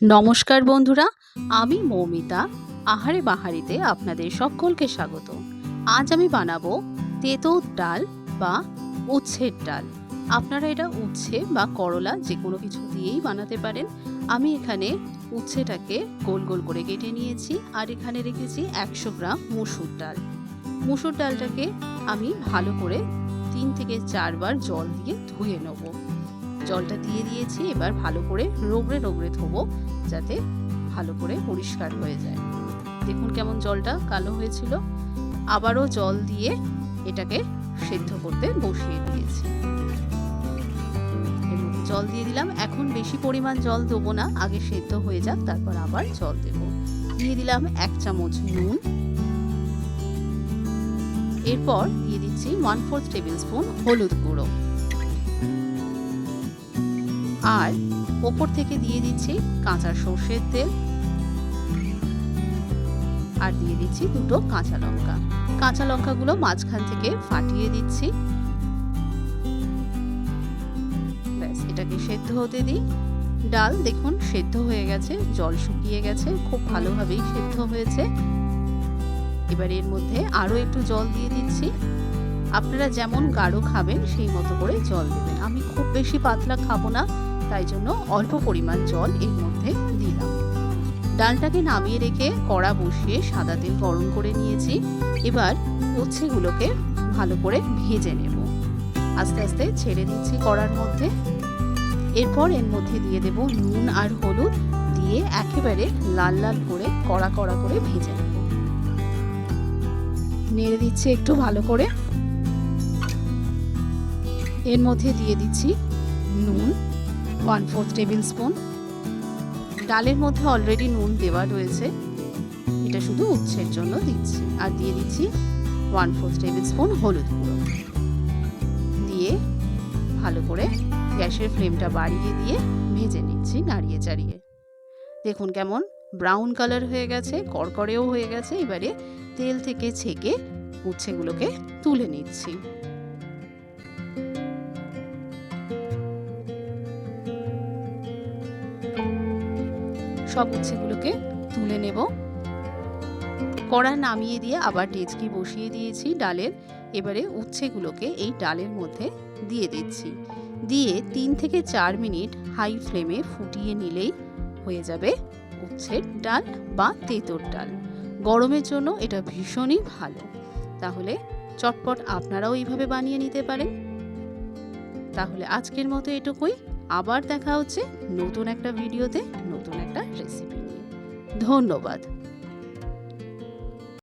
নমস্কার বন্ধুরা, আমি মৌমিতা আহারে বাহারিতে আপনাদের সকলকে স্বাগত। আজ আমি বানাবো তেঁতুল ডাল বা উচ্ছের ডাল। আপনারা এটা উচ্ছে বা করলা যে কোনো কিছু দিয়েই বানাতে পারেন। আমি এখানে উচ্ছেটাকে গোল গোল করে কেটে নিয়েছি আর এখানে রেখেছি 100 গ্রাম মুসুর ডাল। মুসুর ডালটাকে আমি ভালো করে 3 থেকে 4 বার জল দিয়ে ধুয়ে নেব। জলটা দিয়ে দিয়েছি, এবার ভালো করে রগড়ে রগড়ে ধোবো যাতে ভালো করে পরিষ্কার হয়ে যায়। দেখুন কেমন জলটা কালো হয়েছিল। আবারও জল দিয়ে এটাকে সেদ্ধ করতে বসিয়ে দিয়েছি। এর মধ্যে জল দিয়ে দিলাম। এখন বেশি পরিমাণ জল দেবো না, আগে সেদ্ধ হয়ে যাক তারপর আবার জল দেব। দিয়ে দিলাম 1 চামচ নুন। এরপর দিয়ে দিচ্ছি 1/4 টেবিল স্পুন হলুদ গুঁড়ো আর ওপর থেকে দিয়ে দিচ্ছি কাঁচা সর্ষের তেল আর দিয়ে দিচ্ছি 2টো কাঁচা লঙ্কা। কাঁচা লঙ্কাগুলো মাঝখান থেকে ফাটিয়ে দিচ্ছি। ব্যাস, এটাকে সেদ্ধ হতে দিই। ডাল দেখুন সেদ্ধ হয়ে গেছে, জল শুকিয়ে গেছে, খুব ভালোভাবেই সেদ্ধ হয়েছে। এবার এর মধ্যে আরও একটু জল দিয়ে দিচ্ছি। আপনারা যেমন গাঢ় খাবেন সেই মতো করে জল দেবেন। আমি খুব বেশি পাতলা খাবো না, তাই জন্য অল্প পরিমাণ জল এর মধ্যে দিলাম। ডালটাকে নামিয়ে রেখে কড়া বসিয়ে সাদা তেল গরম করে নিয়েছি। এবার উচ্ছেগুলোকে ভালো করে ভেজে নেব। আস্তে আস্তে ছেড়ে দিচ্ছি কড়ার মধ্যে। এরপর এর মধ্যে দিয়ে দেব নুন আর হলুদ, দিয়ে একেবারে লাল লাল করে কড়া কড়া করে ভেজে নেব। নেড়ে দিচ্ছি একটু ভালো করে। এর মধ্যে দিয়ে দিচ্ছি নুন 1/4 টেবিল স্পুন। ডালের মধ্যে অলরেডি নুন দেওয়া রয়েছে, এটা শুধু উচ্ছের জন্য দিচ্ছি। আর দিয়ে দিচ্ছি 1/4 টেবিল স্পুন হলুদ গুঁড়ো। দিয়ে ভালো করে গ্যাসের ফ্লেমটা বাড়িয়ে দিয়ে ভেজে নিচ্ছি নাড়িয়ে চাড়িয়ে। দেখুন কেমন ব্রাউন কালার হয়ে গেছে, কড়কড়েও হয়ে গেছে। এবারে তেল থেকে ছেঁকে উচ্ছেগুলোকে তুলে নিচ্ছি। সব উচ্ছেগুলোকে তুলে নেব। কড়া নামিয়ে দিয়ে আবার ডেচকি বসিয়ে দিয়েছি ডালের। এবারে উচ্ছেগুলোকে এই ডালের মধ্যে দিয়ে দিচ্ছি। দিয়ে 3 থেকে 4 মিনিট হাই ফ্লেমে ফুটিয়ে নিলেই হয়ে যাবে উচ্ছের ডাল বা তেঁতুল ডাল। গরমের জন্য এটা ভীষণই ভালো। তাহলে চটপট আপনারাও এইভাবে বানিয়ে নিতে পারেন। তাহলে আজকের মতো এটুকুই। আবার দেখা হচ্ছে নতুন একটা ভিডিওতে, নতুন একটা রেসিপি নিয়ে। ধন্যবাদ।